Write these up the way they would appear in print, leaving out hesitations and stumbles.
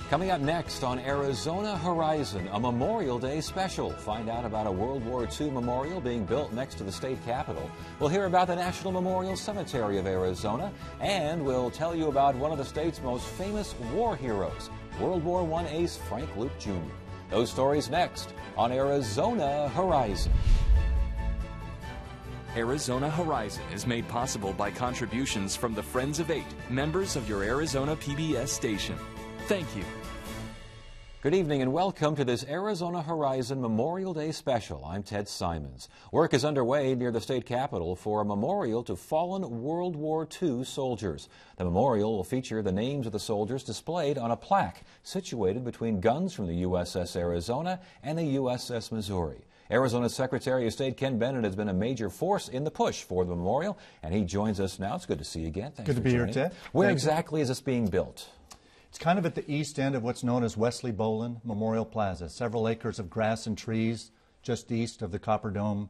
Coming up next on Arizona Horizon, a Memorial Day special. Find out about a World War II memorial being built next to the state capitol. We'll hear about the National Memorial Cemetery of Arizona, and we'll tell you about one of the state's most famous war heroes, World War I ace Frank Luke Jr. Those stories next on Arizona Horizon. Arizona Horizon is made possible by contributions from the Friends of Eight, members of your Arizona PBS station. Thank you. Good evening and welcome to this Arizona Horizon Memorial Day special. I'm Ted Simons. Work is underway near the state capitol for a memorial to fallen World War II soldiers. The memorial will feature the names of the soldiers displayed on a plaque situated between guns from the USS Arizona and the USS Missouri. Arizona's Secretary of State Ken Bennett has been a major force in the push for the memorial, and he joins us now. It's good to see you again. Thanks good to be here, Ted. Where exactly is this being built? It's kind of at the east end of what's known as Wesley Boland Memorial Plaza. Several acres of grass and trees just east of the Copper Dome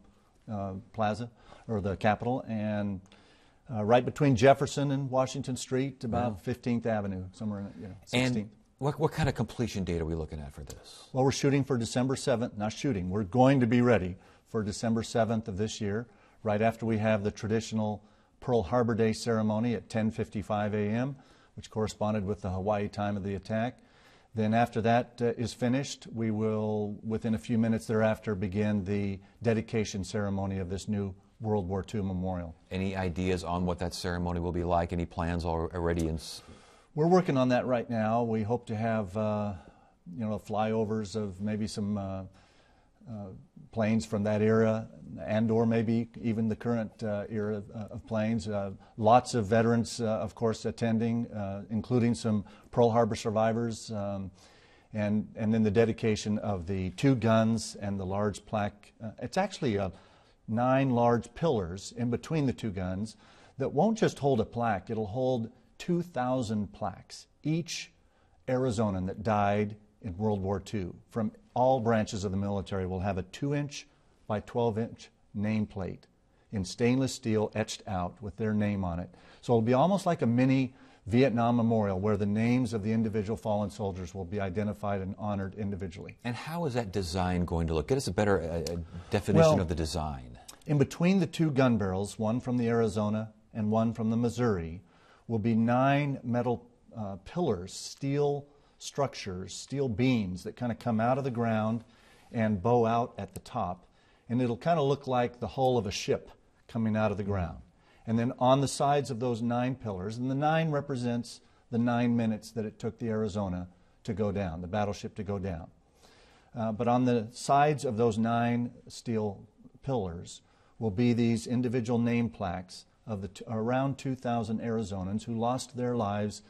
Plaza, or the Capitol, and right between Jefferson and Washington Street, about 15th Avenue, somewhere in 16th. And what kind of completion date are we looking at for this? Well, we're shooting for December 7th. Not shooting. We're going to be ready for December 7th of this year, right after we have the traditional Pearl Harbor Day ceremony at 10:55 a.m., which corresponded with the Hawaii time of the attack. Then after that is finished, we will, within a few minutes thereafter, begin the dedication ceremony of this new World War II memorial. Any ideas on what that ceremony will be like? Any plans already in? We're working on that right now. We hope to have, flyovers of maybe some planes from that era, and/or maybe even the current era of planes. Lots of veterans, of course, attending, including some Pearl Harbor survivors, and then the dedication of the two guns and the large plaque. It's actually 9 large pillars in between the two guns that won't just hold a plaque. It'll hold 2,000 plaques. Each Arizonan that died in World War II from all branches of the military will have a 2-inch by 12-inch nameplate in stainless steel etched out with their name on it. So it'll be almost like a mini Vietnam memorial where the names of the individual fallen soldiers will be identified and honored individually. And how is that design going to look? Get us a better definition of the design. In between the two gun barrels, one from the Arizona and one from the Missouri, will be 9 metal pillars, steel structures, steel beams that kind of come out of the ground and bow out at the top. And it'll kind of look like the hull of a ship coming out of the ground. And then on the sides of those 9 pillars, and the 9 represents the 9 minutes that it took the Arizona to go down, the battleship to go down. But on the sides of those 9 steel pillars will be these individual name plaques of the around 2,000 Arizonans who lost their lives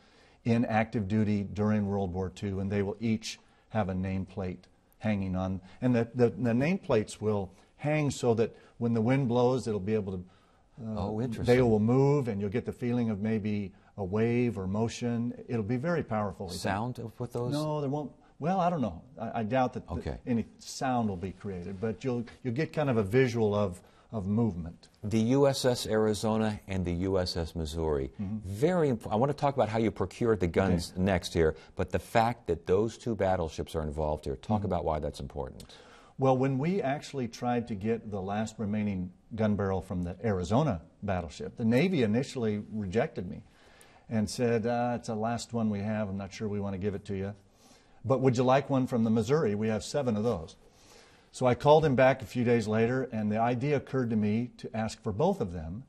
in active duty during World War II, and they will each have a nameplate hanging on. And the nameplates will hang so that when the wind blows, it'll be able to, they will move, and you'll get the feeling of maybe a wave or motion. It'll be very powerful. Sound with those? No, there won't. Well, I don't know. I doubt that any sound will be created, but you'll get kind of a visual of movement. The USS Arizona and the USS Missouri, very important. I want to talk about how you procured the guns next here, but the fact that those two battleships are involved here, talk about why that's important. Well, when we actually tried to get the last remaining gun barrel from the Arizona battleship, the Navy initially rejected me and said, it's the last one we have, I'm not sure we want to give it to you. But would you like one from the Missouri? We have 7 of those. So I called him back a few days later, and the idea occurred to me to ask for both of them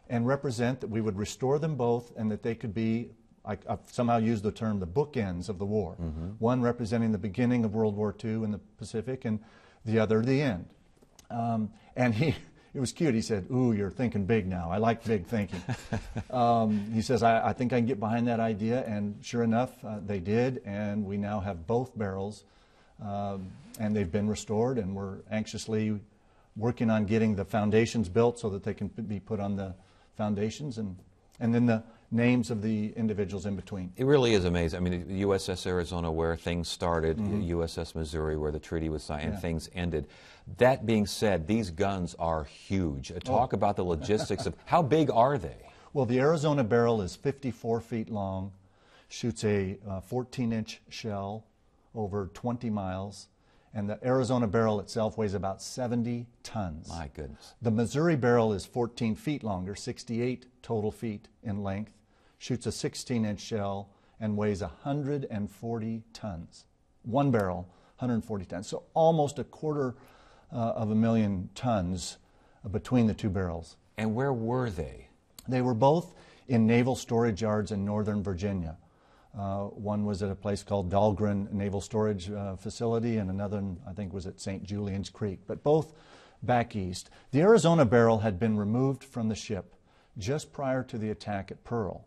and represent that we would restore them both and that they could be, I've somehow used the term, the bookends of the war. One representing the beginning of World War II in the Pacific and the other the end. And it was cute. He said, ooh, you're thinking big now. I like big thinking. He says, I think I can get behind that idea. And sure enough, they did. And we now have both barrels. And they've been restored, and we're anxiously working on getting the foundations built so that they can be put on the foundations, and then the names of the individuals in between. It really is amazing. I mean, the USS Arizona, where things started, USS Missouri, where the treaty was signed, and things ended. That being said, these guns are huge. Talk about the logistics of how big are they? Well, the Arizona barrel is 54 feet long, shoots a 14-inch shell over 20 miles, and the Arizona barrel itself weighs about 70 tons. My goodness. The Missouri barrel is 14 feet longer, 68 total feet in length, shoots a 16-inch shell, and weighs 140 tons. One barrel, 140 tons. So almost a quarter of a million tons between the two barrels. And where were they? They were both in naval storage yards in northern Virginia. One was at a place called Dahlgren Naval Storage Facility, and another, I think, was at St. Julian's Creek, but both back east. The Arizona barrel had been removed from the ship just prior to the attack at Pearl.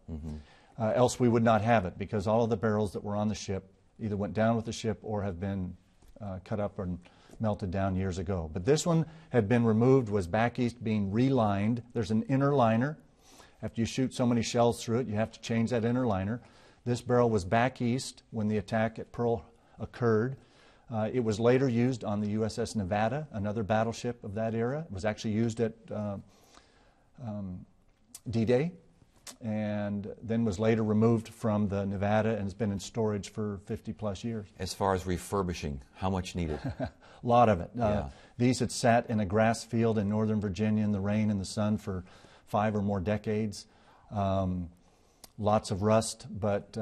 Else we would not have it, because all of the barrels that were on the ship either went down with the ship or have been cut up and melted down years ago. But this one had been removed, was back east being relined. There's an inner liner. After you shoot so many shells through it, you have to change that inner liner. This barrel was back east when the attack at Pearl occurred. It was later used on the USS Nevada, another battleship of that era. It was actually used at D-Day, and then was later removed from the Nevada and has been in storage for 50 plus years. As far as refurbishing, how much needed? A lot of it. Yeah. These had sat in a grass field in northern Virginia in the rain and the sun for 5 or more decades. Lots of rust, but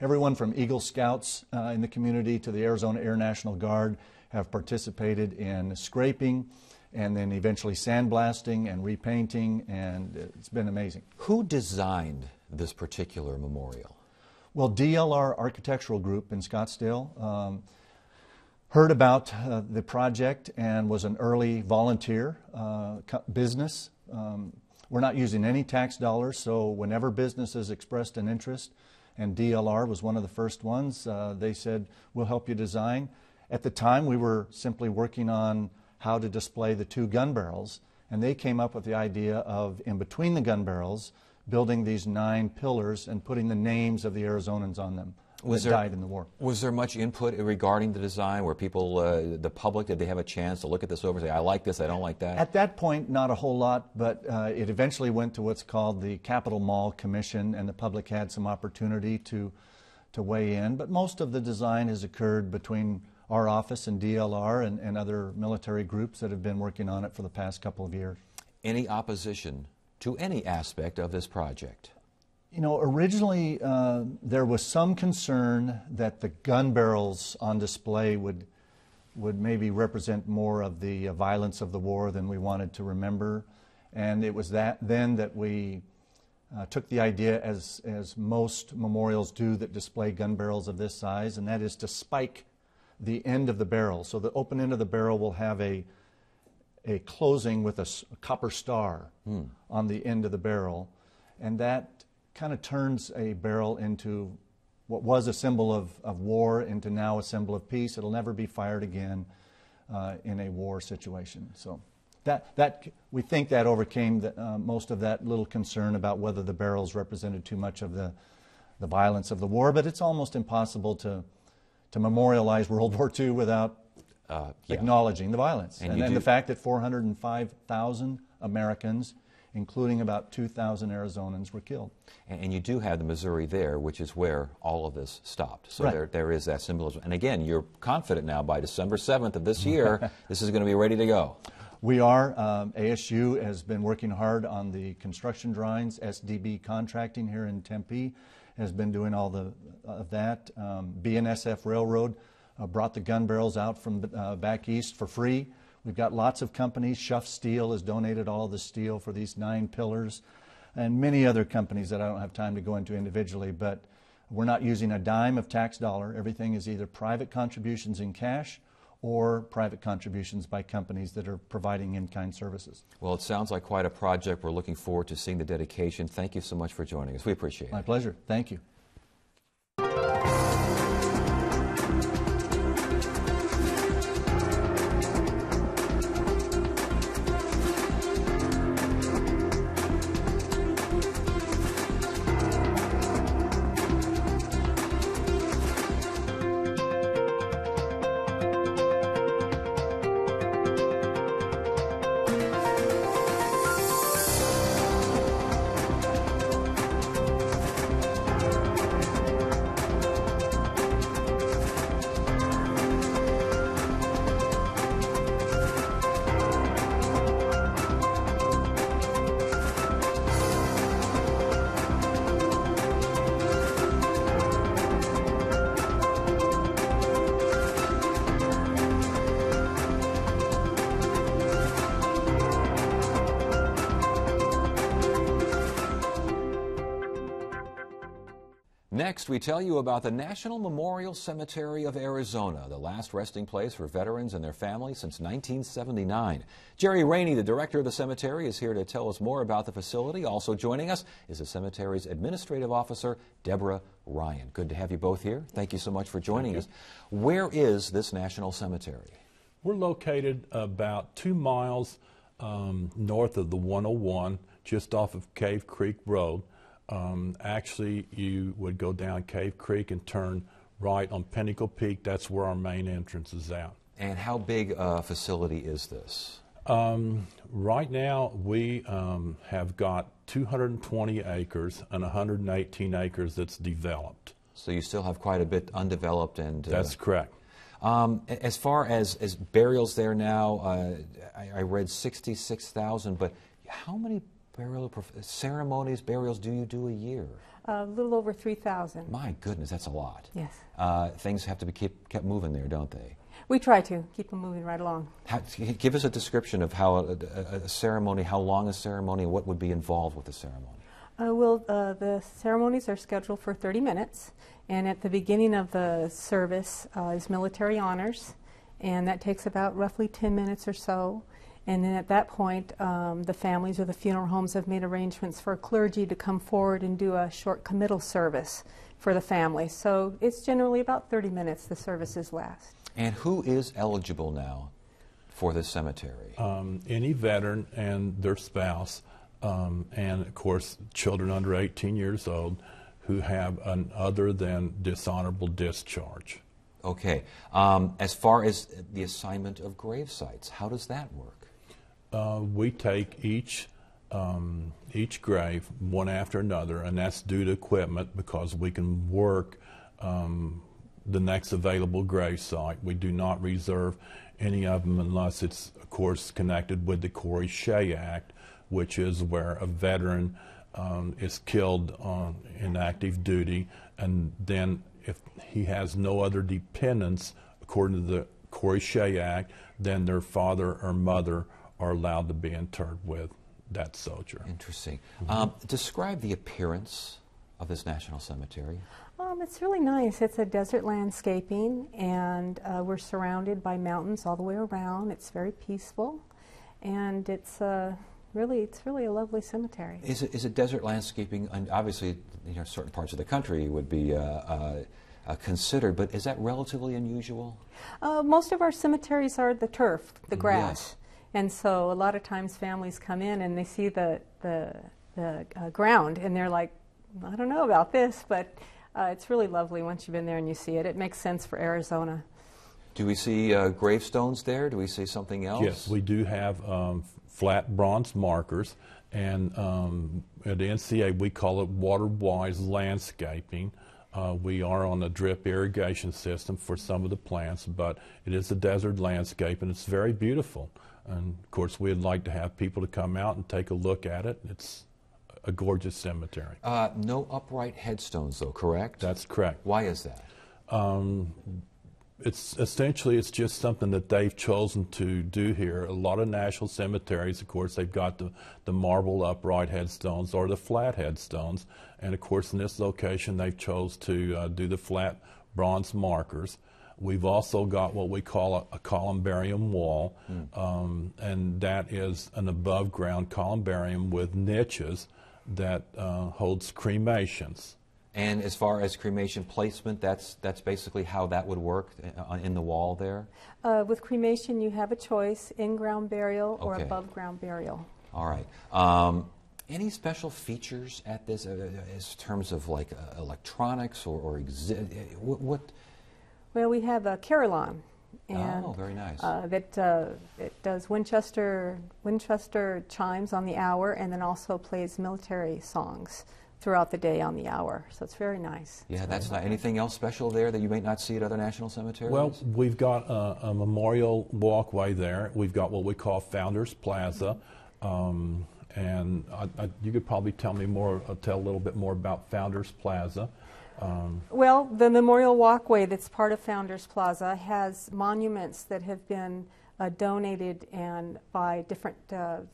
everyone from Eagle Scouts in the community to the Arizona Air National Guard have participated in scraping and then eventually sandblasting and repainting, and it's been amazing. Who designed this particular memorial? Well, DLR Architectural Group in Scottsdale heard about the project and was an early volunteer business. We're not using any tax dollars, so whenever businesses expressed an interest, and DLR was one of the first ones, they said, we'll help you design. At the time, we were simply working on how to display the two gun barrels, and they came up with the idea of, in between the gun barrels, building these 9 pillars and putting the names of the Arizonans on them that died in the war. Was there much input regarding the design where people, the public, did they have a chance to look at this over and say, I like this, I don't like that? At that point, not a whole lot, but it eventually went to what's called the Capitol Mall Commission, and the public had some opportunity to weigh in. But most of the design has occurred between our office and DLR and other military groups that have been working on it for the past couple of years. Any opposition to any aspect of this project? You know, originally there was some concern that the gun barrels on display would maybe represent more of the violence of the war than we wanted to remember. And it was then that we took the idea, as most memorials do that display gun barrels of this size, and that is to spike the end of the barrel. So the open end of the barrel will have a closing with a copper star on the end of the barrel, and that kind of turns a barrel into what was a symbol of war into now a symbol of peace. It'll never be fired again in a war situation. So that we think that overcame most of that little concern about whether the barrels represented too much of the violence of the war. But it's almost impossible to memorialize World War II without acknowledging the violence. And then the fact that 405,000 Americans, including about 2,000 Arizonans, were killed. And you do have the Missouri there, which is where all of this stopped. So right. there is that symbolism. And again, you're confident now by December 7th of this year, this is going to be ready to go. We are. ASU has been working hard on the construction drawings. SDB Contracting here in Tempe has been doing all of that. BNSF Railroad brought the gun barrels out from back east for free. We've got lots of companies. Schuff Steel has donated all of the steel for these 9 pillars, and many other companies that I don't have time to go into individually, but we're not using a dime of tax dollar. Everything is either private contributions in cash or private contributions by companies that are providing in-kind services. Well, it sounds like quite a project. We're looking forward to seeing the dedication. Thank you so much for joining us. We appreciate it. My pleasure. Thank you. Next, we tell you about the National Memorial Cemetery of Arizona, the last resting place for veterans and their families since 1979. Jerry Rainey, the director of the cemetery, is here to tell us more about the facility. Also joining us is the cemetery's administrative officer, Deborah Ryan. Good to have you both here. Thank you so much for joining us. Where is this national cemetery? We're located about 2 miles north of the 101, just off of Cave Creek Road. Actually, you would go down Cave Creek and turn right on Pinnacle Peak. That's where our main entrance is at. And how big a facility is this? Right now, we have got 220 acres and 118 acres that's developed. So you still have quite a bit undeveloped and... That's correct. As far as burials there now, I read 66,000, but how many ceremonies, burials do you do a year? A little over 3,000. My goodness, that's a lot. Yes. Things have to be kept moving there, don't they? We try to keep them moving right along. Give us a description of how a ceremony, how long a ceremony, what would be involved with the ceremony. The ceremonies are scheduled for 30 minutes, and at the beginning of the service is military honors, and that takes about roughly 10 minutes or so. And then at that point, the families or the funeral homes have made arrangements for clergy to come forward and do a short committal service for the family. So it's generally about 30 minutes the services last. And who is eligible now for this cemetery? Any veteran and their spouse, and of course children under 18 years old who have an other than dishonorable discharge. Okay. As far as the assignment of grave sites, how does that work? We take each grave one after another, and that's due to equipment because we can work the next available grave site. We do not reserve any of them unless it's, of course, connected with the Corey Shea Act, which is where a veteran is killed in active duty, and then if he has no other dependents, according to the Corey Shea Act, then their father or mother are allowed to be interred with that soldier. Interesting. Describe the appearance of this national cemetery. It's really nice. It's a desert landscaping, and we're surrounded by mountains all the way around. It's very peaceful, and it's really a lovely cemetery. Is it desert landscaping? And obviously, certain parts of the country would be considered, but is that relatively unusual? Most of our cemeteries are the turf, the grass. Yes. And so a lot of times families come in and they see the ground and they're like, I don't know about this, but it's really lovely once you've been there and you see it. It makes sense for Arizona. Do we see gravestones there? Do we see something else? Yes, we do have flat bronze markers, and at NCA we call it water-wise landscaping. We are on a drip irrigation system for some of the plants, but it is a desert landscape and it's very beautiful. And of course we'd like to have people to come out and take a look at it. It's a gorgeous cemetery. No upright headstones though, correct? That's correct. Why is that? It's just something that they've chosen to do here. A lot of national cemeteries, of course, they've got the marble upright headstones or the flat headstones, and of course in this location they've chose to do the flat bronze markers. We've also got what we call a columbarium wall, and that is an above ground columbarium with niches that holds cremations. And as far as cremation placement, that's basically how that would work in the wall there? With cremation, you have a choice, in-ground burial or Okay. above-ground burial. All right. Any special features at this in terms of like electronics or what? Well, we have a carillon, and Oh, very nice. it does Winchester chimes on the hour, and then also plays military songs throughout the day on the hour. So it's very nice. Yeah, that's not anything else special there that you may not see at other national cemeteries? Well, we've got a memorial walkway there. We've got what we call Founders Plaza, and you could probably tell a little bit more about Founders Plaza. Well, the memorial walkway that's part of Founders Plaza has monuments that have been donated and by different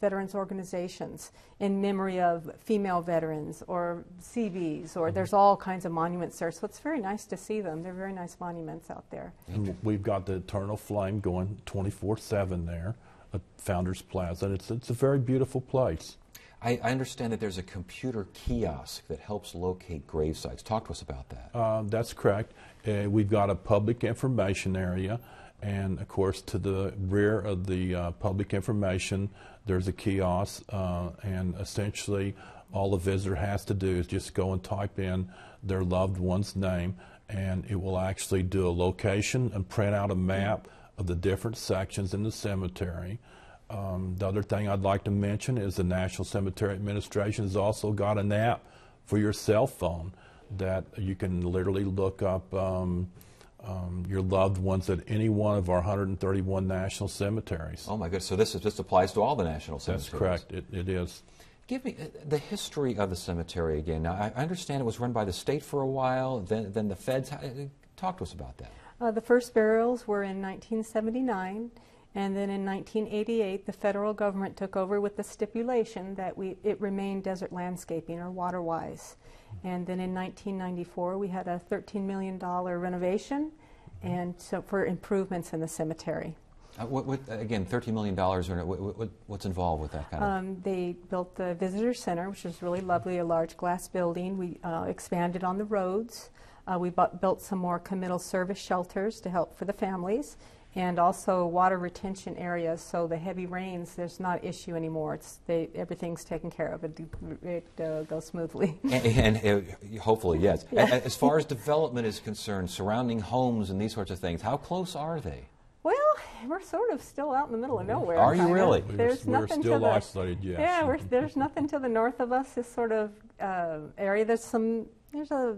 veterans organizations in memory of female veterans or CVs, or there's all kinds of monuments there. So it's very nice to see them. They're very nice monuments out there. And we've got the Eternal Flame going 24/7 there at Founders Plaza. And it's a very beautiful place. I understand that there's a computer kiosk that helps locate grave sites. Talk to us about that. That's correct. We've got a public information area. And, of course, to the rear of the public information, there's a kiosk, and essentially all the visitor has to do is just go and type in their loved one's name, and it will actually do a location and print out a map of the different sections in the cemetery. The other thing I'd like to mention is the National Cemetery Administration has also got an app for your cell phone that you can literally look up your loved ones at any one of our 131 national cemeteries. Oh my goodness! So this applies to all the national cemeteries. That's correct. It is. Give me the history of the cemetery again. Now I understand it was run by the state for a while. Then the feds. Talk to us about that. The first burials were in 1979, and then in 1988, the federal government took over with the stipulation that it remained desert landscaping or water-wise. And then in 1994, we had a $13 million renovation, and so for improvements in the cemetery. Again, $13 million. What's involved with that kind of? They built the visitor center, which was really lovely, a large glass building. We expanded on the roads. We built some more communal service shelters to help for the families, and also water retention areas, so the heavy rains, there's not an issue anymore. Everything's taken care of. It goes smoothly. And hopefully, yes. Yeah. As far as development is concerned, surrounding homes and these sorts of things, how close are they? Well, we're sort of still out in the middle of nowhere. Are you really? There's we're nothing still to the isolated, yes. Yeah, there's nothing to the north of us. This sort of area. There's a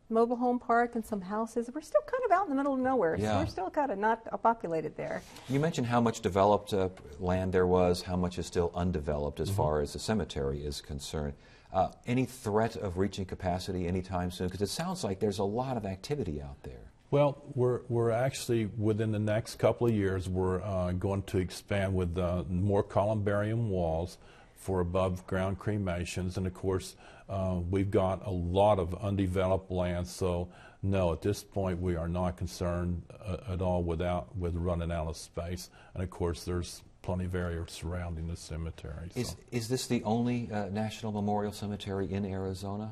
mobile home park and some houses. We're still kind of out in the middle of nowhere, yeah. So we're still kind of not populated there. You mentioned how much developed land there was, how much is still undeveloped as far as the cemetery is concerned. Any threat of reaching capacity anytime soon? Because it sounds like there's a lot of activity out there. Well, we're actually, within the next couple of years, we're going to expand with more columbarium walls for above-ground cremations, and of course, we've got a lot of undeveloped land, so no, at this point we are not concerned at all with running out of space, and of course there's plenty of area surrounding the cemetery. So. Is this the only National Memorial Cemetery in Arizona?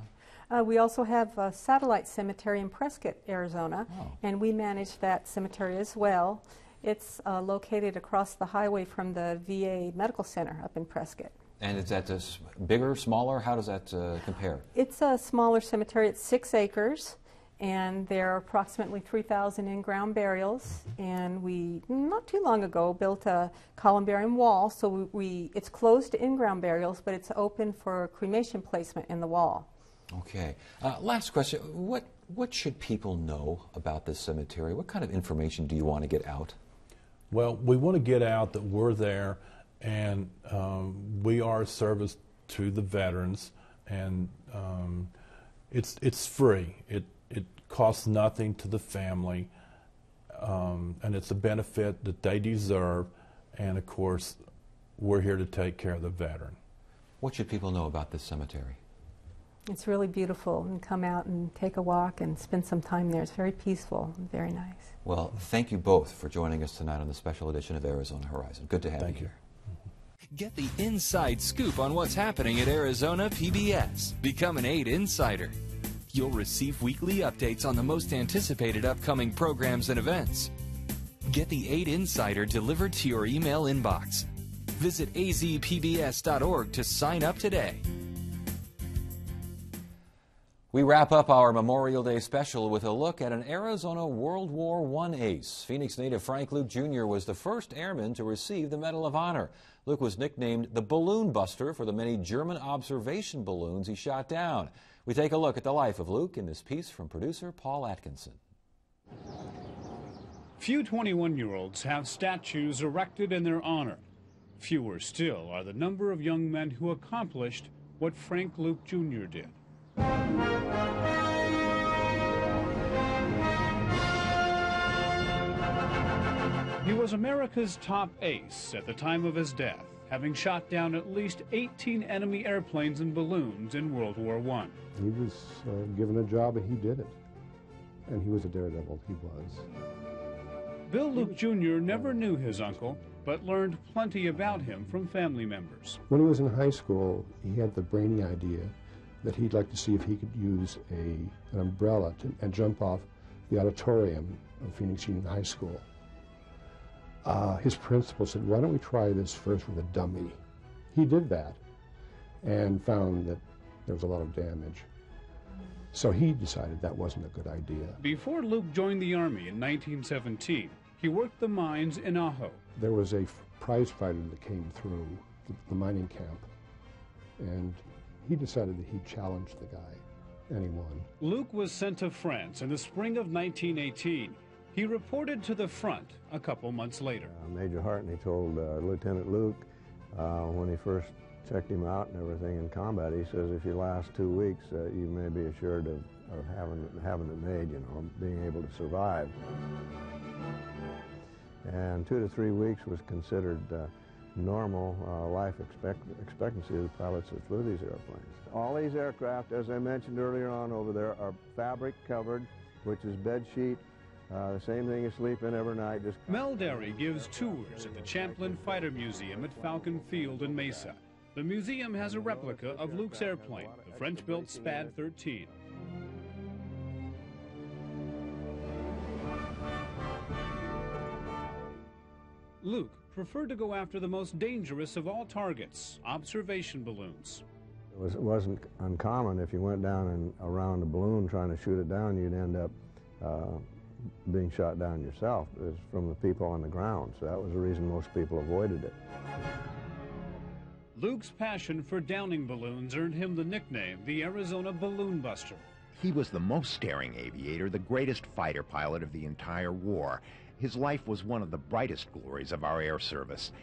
We also have a satellite cemetery in Prescott, Arizona, Oh. and we manage that cemetery as well. It's located across the highway from the VA Medical Center up in Prescott. And is that bigger, smaller? How does that compare? It's a smaller cemetery. It's 6 acres, and there are approximately 3,000 in-ground burials. And we, not too long ago, built a columbarium wall, so it's closed to in-ground burials, but it's open for cremation placement in the wall. Okay. Last question. What should people know about this cemetery? What kind of information do you want to get out? Well, we want to get out that we're there, and we are a service to the veterans, and it's free. It costs nothing to the family, and it's a benefit that they deserve, and of course, we're here to take care of the veteran. What should people know about this cemetery? It's really beautiful, and come out and take a walk and spend some time there. It's very peaceful and very nice. Well, thank you both for joining us tonight on the special edition of Arizona Horizon. Good to have you here. Get the inside scoop on what's happening at Arizona PBS. Become an 8 Insider. You'll receive weekly updates on the most anticipated upcoming programs and events. Get the 8 Insider delivered to your email inbox. Visit azpbs.org to sign up today. We wrap up our Memorial Day special with a look at an Arizona World War I ace. Phoenix native Frank Luke Jr. was the first airman to receive the Medal of Honor. Luke was nicknamed the Balloon Buster for the many German observation balloons he shot down. We take a look at the life of Luke in this piece from producer Paul Atkinson. Few 21-year-olds have statues erected in their honor. Fewer still are the number of young men who accomplished what Frank Luke Jr. did. He was America's top ace at the time of his death, having shot down at least 18 enemy airplanes and balloons in World War I. He was given a job and he did it. And he was a daredevil, he was. Bill Luke Jr. never knew his uncle, but learned plenty about him from family members. When he was in high school, he had the brainy idea that he'd like to see if he could use an umbrella and jump off the auditorium of Phoenix Union High School. His principal said, why don't we try this first with a dummy? He did that and found that there was a lot of damage. So he decided that wasn't a good idea. Before Luke joined the Army in 1917, he worked the mines in Ajo. There was a prize fighter that came through the mining camp, and he decided that he'd challenge the guy, and he won. Luke was sent to France in the spring of 1918. He reported to the front a couple months later. Major Hartney told Lieutenant Luke when he first checked him out and everything in combat, he says, if you last 2 weeks, you may be assured of having it made, you know, being able to survive. And 2 to 3 weeks was considered normal life expectancy of the pilots that flew these airplanes. All these aircraft, as I mentioned earlier on over there, are fabric covered, which is bed sheet. The same thing you sleep in every night. Mel Derry gives tours at the Champlin Fighter Museum at Falcon Field in Mesa. The museum has a replica of Luke's airplane, the French-built SPAD 13. Luke preferred to go after the most dangerous of all targets, observation balloons. It wasn't uncommon if you went down and around a balloon trying to shoot it down, you'd end up being shot down yourself from the people on the ground. So that was the reason most people avoided it. Luke's passion for downing balloons earned him the nickname the Arizona Balloon Buster. He was the most daring aviator, the greatest fighter pilot of the entire war. His life was one of the brightest glories of our air service.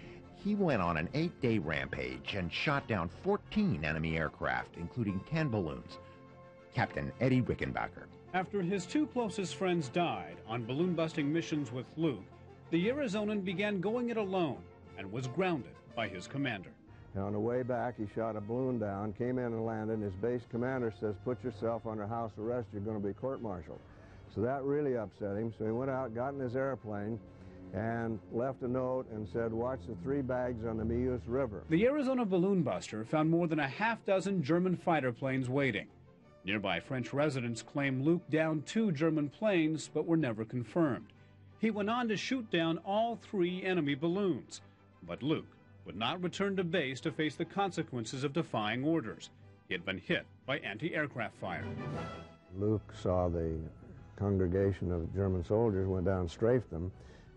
He went on an 8-day rampage and shot down 14 enemy aircraft, including 10 balloons. Captain Eddie Rickenbacker. After his 2 closest friends died on balloon-busting missions with Luke, the Arizonan began going it alone and was grounded by his commander. And on the way back, he shot a balloon down, came in and landed, and his base commander says, put yourself under house arrest, you're going to be court-martialed. So that really upset him, so he went out, got in his airplane, and left a note and said, watch the 3 bags on the Mius River. The Arizona Balloon Buster found more than a half-dozen German fighter planes waiting. Nearby French residents claim Luke downed 2 German planes, but were never confirmed. He went on to shoot down all 3 enemy balloons, but Luke would not return to base to face the consequences of defying orders. He had been hit by anti-aircraft fire. Luke saw the congregation of German soldiers, went down and strafed them,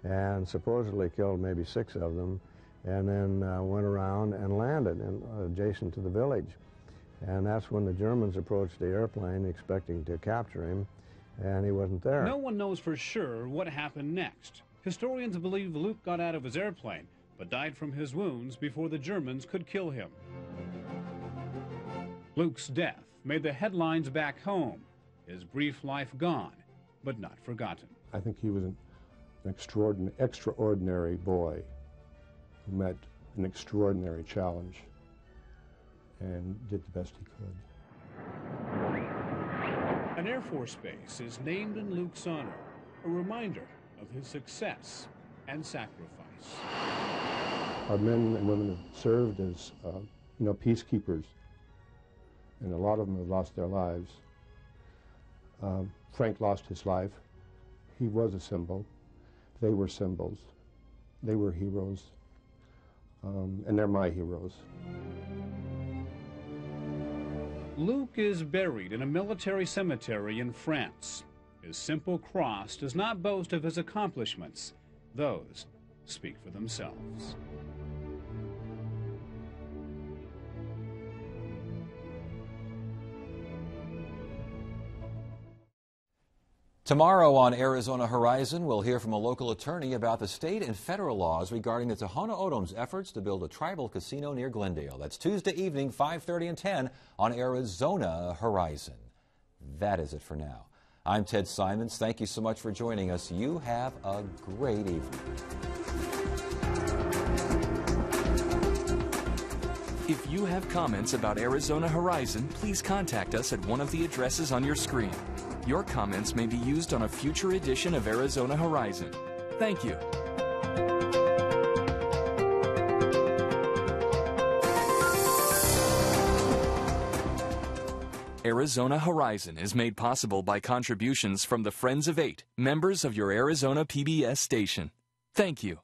and supposedly killed maybe 6 of them, and then went around and landed adjacent to the village. And that's when the Germans approached the airplane expecting to capture him, and he wasn't there. No one knows for sure what happened next. Historians believe Luke got out of his airplane, but died from his wounds before the Germans could kill him. Luke's death made the headlines back home, his brief life gone, but not forgotten. I think he was an extraordinary boy who met an extraordinary challenge and did the best he could. An Air Force base is named in Luke's honor, a reminder of his success and sacrifice. Our men and women have served as, peacekeepers, and a lot of them have lost their lives. Frank lost his life. He was a symbol. They were symbols. They were heroes, and they're my heroes. Luke is buried in a military cemetery in France. His simple cross does not boast of his accomplishments. Those speak for themselves. Tomorrow on Arizona Horizon, we'll hear from a local attorney about the state and federal laws regarding the Tohono O'odham's efforts to build a tribal casino near Glendale. That's Tuesday evening, 5:30 and 10 on Arizona Horizon. That is it for now. I'm Ted Simons. Thank you so much for joining us. You have a great evening. If you have comments about Arizona Horizon, please contact us at one of the addresses on your screen. Your comments may be used on a future edition of Arizona Horizon. Thank you. Arizona Horizon is made possible by contributions from the Friends of 8, members of your Arizona PBS station. Thank you.